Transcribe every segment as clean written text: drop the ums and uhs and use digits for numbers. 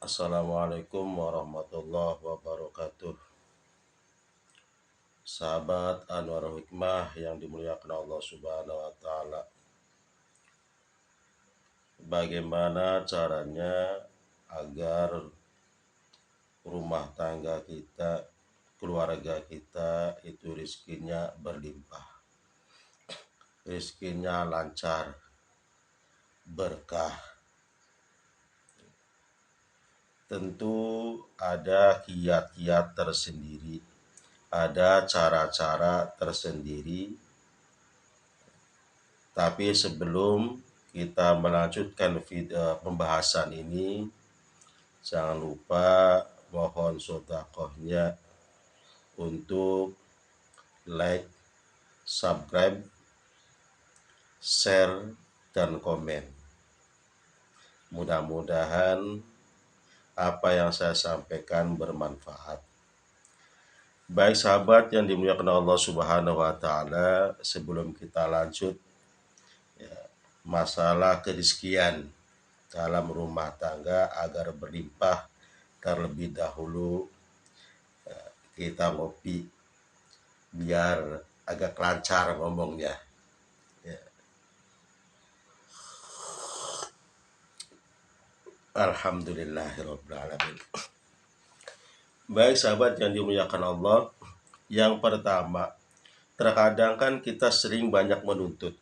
Assalamualaikum warahmatullahi wabarakatuh. Sahabat Anwar Hikmah yang dimuliakan Allah Subhanahu wa taala. Bagaimana caranya agar rumah tangga kita, keluarga kita itu rizkinya berlimpah, rizkinya lancar, berkah. Tentu ada kiat-kiat tersendiri, ada cara-cara tersendiri. Tapi sebelum kita melanjutkan pembahasan ini, jangan lupa mohon sodakohnya untuk like, subscribe, share, dan komen. Mudah-mudahan apa yang saya sampaikan bermanfaat. Baik sahabat yang dimuliakan Allah Subhanahu wa taala, sebelum kita lanjut masalah kerizkian dalam rumah tangga agar berlimpah, terlebih dahulu kita ngopi biar agak lancar ngomongnya. Ya. Alhamdulillahirrahmanirrahim. Baik sahabat yang dimuliakan Allah, yang pertama, terkadang kan kita sering banyak menuntut,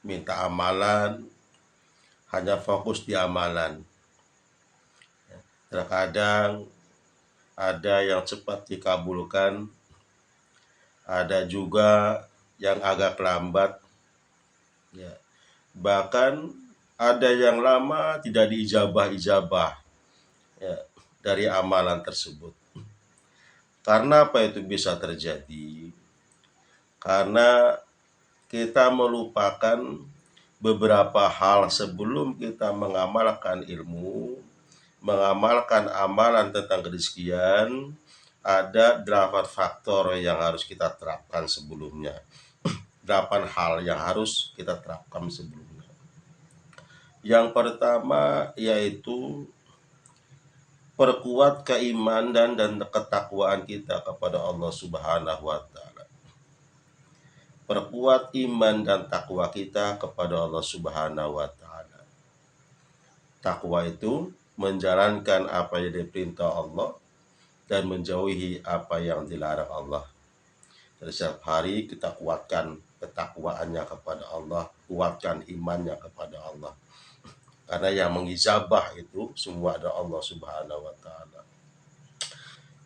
minta amalan, hanya fokus di amalan. Terkadang ada yang cepat dikabulkan, ada juga yang agak lambat, ya. Bahkan ada yang lama tidak diijabah-ijabah, ya, dari amalan tersebut. Karena apa itu bisa terjadi? Karena kita melupakan beberapa hal sebelum kita mengamalkan ilmu, mengamalkan amalan tentang kerizkian. Ada 8 faktor yang harus kita terapkan sebelumnya. 8 hal yang harus kita terapkan sebelumnya. Yang pertama yaitu perkuat keimanan dan ketakwaan kita kepada Allah Subhanahu wa taala. Perkuat iman dan takwa kita kepada Allah Subhanahu wa taala. Takwa itu menjalankan apa yang diperintah Allah dan menjauhi apa yang dilarang Allah. Jadi setiap hari kita kuatkan ketakwaannya kepada Allah, kuatkan imannya kepada Allah. Karena yang mengijabah itu semua ada Allah Subhanahu wa taala.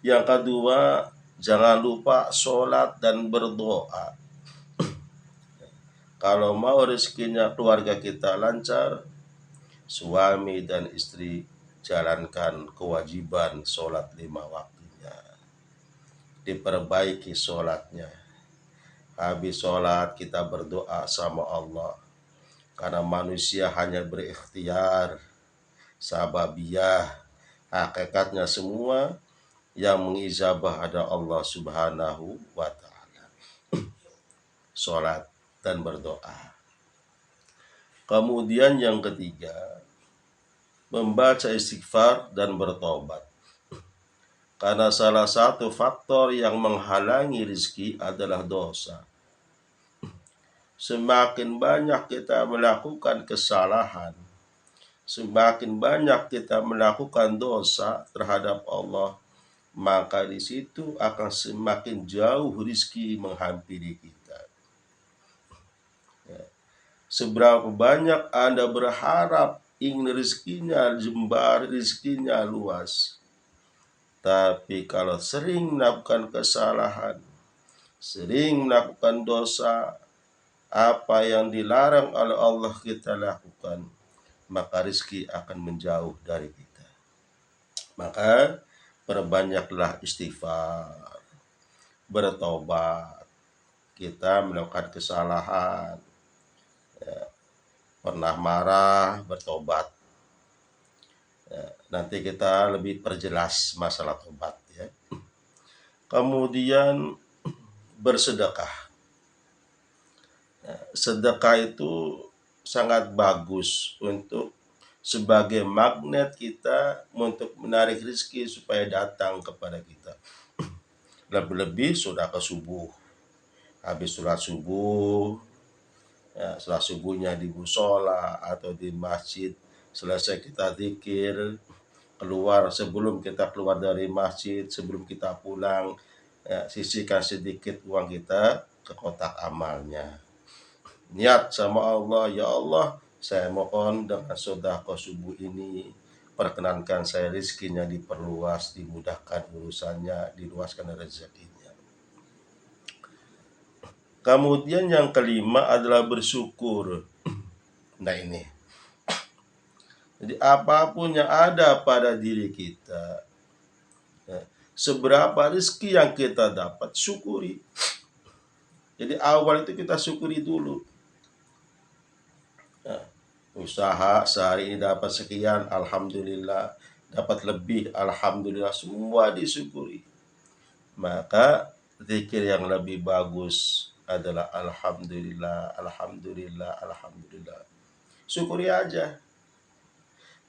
Yang kedua, jangan lupa sholat dan berdoa. Kalau mau rezekinya keluarga kita lancar, suami dan istri jalankan kewajiban sholat 5 waktunya. Diperbaiki sholatnya. Habis sholat kita berdoa sama Allah. Karena manusia hanya berikhtiar, sababiyah, hakikatnya semua yang mengijabah ada Allah Subhanahu wa ta'ala. Sholat dan berdoa. Kemudian yang ketiga, membaca istighfar dan bertobat. Karena salah satu faktor yang menghalangi rezeki adalah dosa. Semakin banyak kita melakukan kesalahan, semakin banyak kita melakukan dosa terhadap Allah, maka di situ akan semakin jauh rezeki menghampiri kita. Seberapa banyak Anda berharap ingin rezekinya jembar, rezekinya luas, tapi kalau sering melakukan kesalahan, sering melakukan dosa, apa yang dilarang oleh Allah kita lakukan, maka rezeki akan menjauh dari kita. Maka perbanyaklah istighfar, bertobat. Kita melakukan kesalahan, ya, pernah marah, bertobat. Ya, nanti kita lebih perjelas masalah tobat, ya. Kemudian bersedekah. Ya, sedekah itu sangat bagus untuk sebagai magnet kita untuk menarik rezeki supaya datang kepada kita. Lebih-lebih sedekah subuh. Habis sholat subuh, ya, sholat subuhnya di musola atau di masjid, selesai kita zikir, keluar sebelum kita keluar dari masjid, sebelum kita pulang, ya, sisihkan sedikit uang kita ke kotak amalnya. Niat sama Allah, ya Allah, saya mohon dengan sedekah subuh ini perkenankan saya rizkinya diperluas, dimudahkan urusannya, diluaskan rezekinya. Kemudian yang kelima adalah bersyukur. Nah ini, jadi apapun yang ada pada diri kita, ya, seberapa rezeki yang kita dapat, syukuri. Jadi awal itu kita syukuri dulu. Ya, usaha sehari ini dapat sekian, alhamdulillah. Dapat lebih, alhamdulillah. Semua disyukuri. Maka zikir yang lebih bagus adalah alhamdulillah, alhamdulillah, alhamdulillah. Syukuri aja.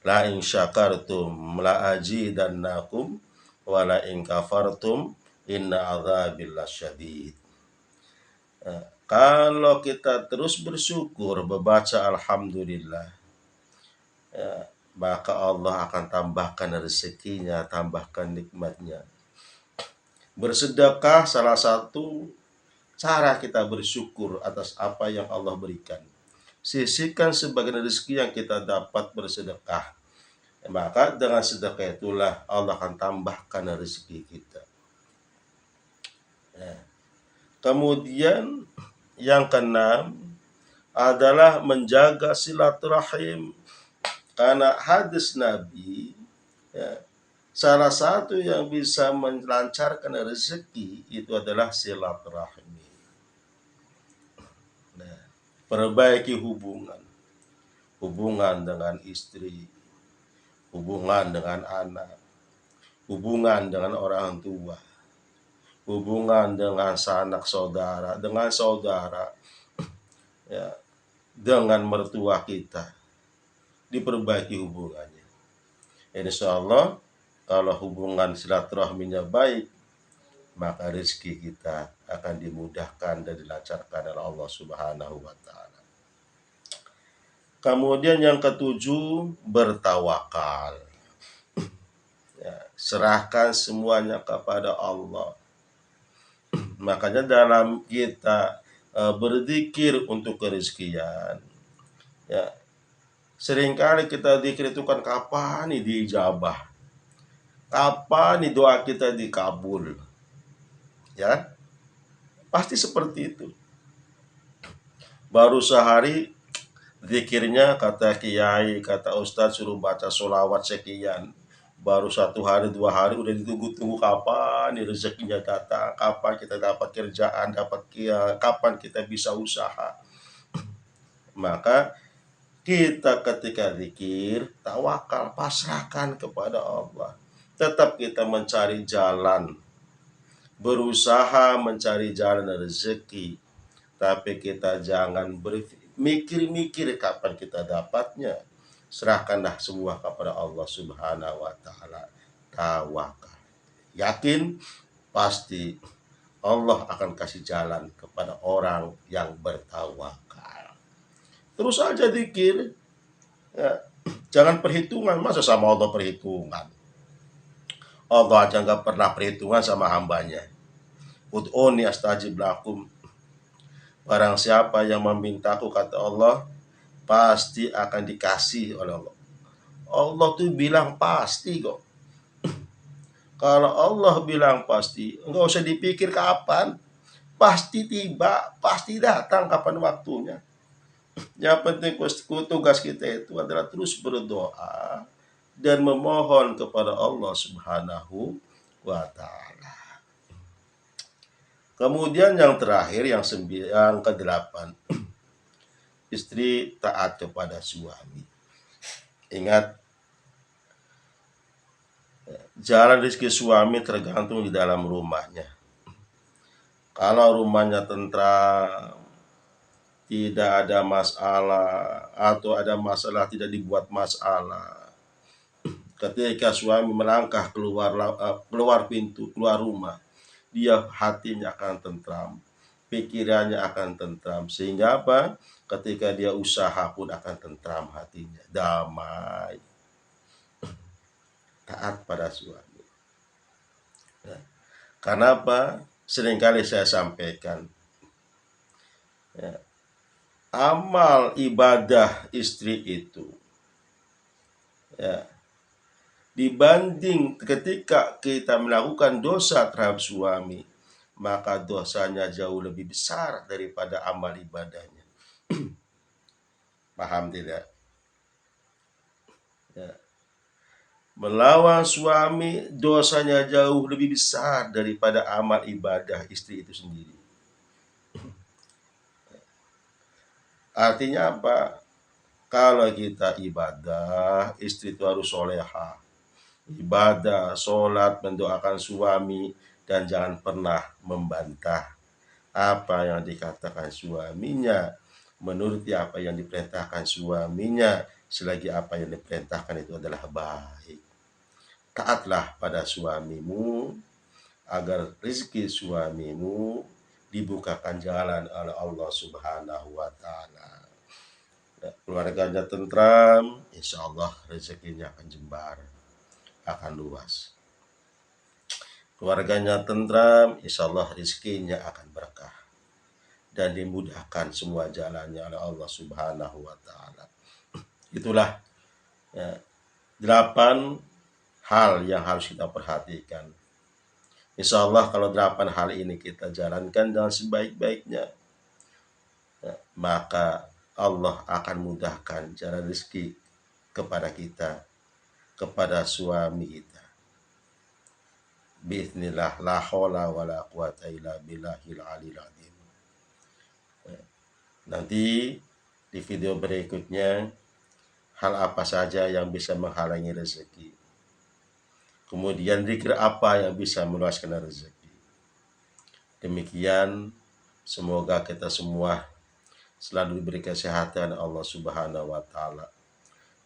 La in syakartum la azidannakum wa la in kafartum inna adzabil lasyadid. Kalau kita terus bersyukur, membaca alhamdulillah, ya, maka Allah akan tambahkan rezekinya, tambahkan nikmatnya. Bersedekah salah satu cara kita bersyukur atas apa yang Allah berikan. Sisihkan sebagian rezeki yang kita dapat bersedekah. Maka dengan sedekah itulah Allah akan tambahkan rezeki kita. Ya. Kemudian yang keenam adalah menjaga silaturahim. Karena hadis Nabi, ya, salah satu yang bisa melancarkan rezeki itu adalah silaturahim. Nah, perbaiki hubungan dengan istri, hubungan dengan anak, hubungan dengan orang tua, hubungan dengan sanak saudara, ya, dengan mertua kita, diperbaiki hubungannya. Insya Allah kalau hubungan silaturahminya baik, maka rezeki kita akan dimudahkan dan dilancarkan oleh Allah Subhanahu wa Ta'ala. Kemudian yang ketujuh, bertawakal. Ya, serahkan semuanya kepada Allah. Makanya dalam kita berzikir untuk kerezekian, ya, seringkali kita zikir itu kan kapan nih diijabah, kapan nih doa kita dikabul, ya pasti seperti itu. Baru sehari zikirnya kata kiai, kata ustadz suruh baca sholawat sekian, baru 1 hari 2 hari udah ditunggu-tunggu kapan nih rezekinya datang, kapan kita dapat kerjaan, kapan kita bisa usaha. Maka kita ketika zikir, tawakal, pasrahkan kepada Allah. Tetap kita mencari jalan, berusaha mencari jalan rezeki, tapi kita jangan mikir-mikir kapan kita dapatnya. Serahkanlah semua kepada Allah Subhanahu wa Ta'ala. Tawakal, yakin pasti Allah akan kasih jalan kepada orang yang bertawakal. Terus aja zikir, ya, jangan perhitungan. Masa sama Allah perhitungan? Allah aja nggak pernah perhitungan sama hambanya. Ud'uni astajib lakum. Barang siapa yang memintaku, kata Allah, pasti akan dikasih oleh Allah. Allah tuh bilang pasti kok. Kalau Allah bilang pasti, nggak usah dipikir kapan. Pasti tiba, pasti datang kapan waktunya. Yang penting tugas kita itu adalah terus berdoa dan memohon kepada Allah Subhanahu wa Ta'ala. Kemudian yang terakhir, yang ke-8, istri taat kepada suami. Ingat, jalan rezeki suami tergantung di dalam rumahnya. Kalau rumahnya tentram, tidak ada masalah, atau ada masalah tidak dibuat masalah. Ketika suami melangkah keluar pintu, keluar rumah, dia hatinya akan tentram, pikirannya akan tentram, sehingga apa? Ketika dia usaha pun akan tentram hatinya, damai, taat pada suami. Ya. Karena apa? Seringkali saya sampaikan, ya, amal ibadah istri itu, ya, dibanding ketika kita melakukan dosa terhadap suami, maka dosanya jauh lebih besar daripada amal ibadahnya. Paham tidak? Ya. Melawan suami dosanya jauh lebih besar daripada amal ibadah istri itu sendiri. Artinya apa? Kalau kita ibadah, istri itu harus soleha. Ibadah, sholat, mendoakan suami, dan jangan pernah membantah apa yang dikatakan suaminya, menuruti apa yang diperintahkan suaminya, selagi apa yang diperintahkan itu adalah baik. Taatlah pada suamimu, agar rezeki suamimu dibukakan jalan oleh Allah Subhanahu wa Ta'ala. Keluarganya tentram, insya Allah rezekinya akan jembar, akan luas. Keluarganya tentram, insya Allah rezekinya akan berkah dan dimudahkan semua jalannya oleh Allah Subhanahu wa Ta'ala. Itulah, ya, 8 hal yang harus kita perhatikan. Insya Allah kalau 8 hal ini kita jalankan dengan sebaik-baiknya, ya, maka Allah akan mudahkan jalan rezeki kepada kita, kepada suami kita. Bismillah, la haula wala quwata illa billahil aliyil azim. Nanti di video berikutnya, hal apa saja yang bisa menghalangi rezeki. Kemudian zikir apa yang bisa meluaskan rezeki. Demikian, semoga kita semua selalu diberi kesehatan Allah Subhanahu wa Ta'ala,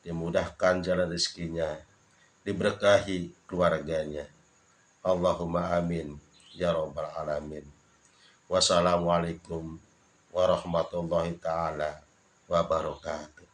dimudahkan jalan rezekinya, diberkahi keluarganya. Allahumma amin ya rabbal alamin. Wassalamualaikum warahmatullahi ta'ala wabarakatuh.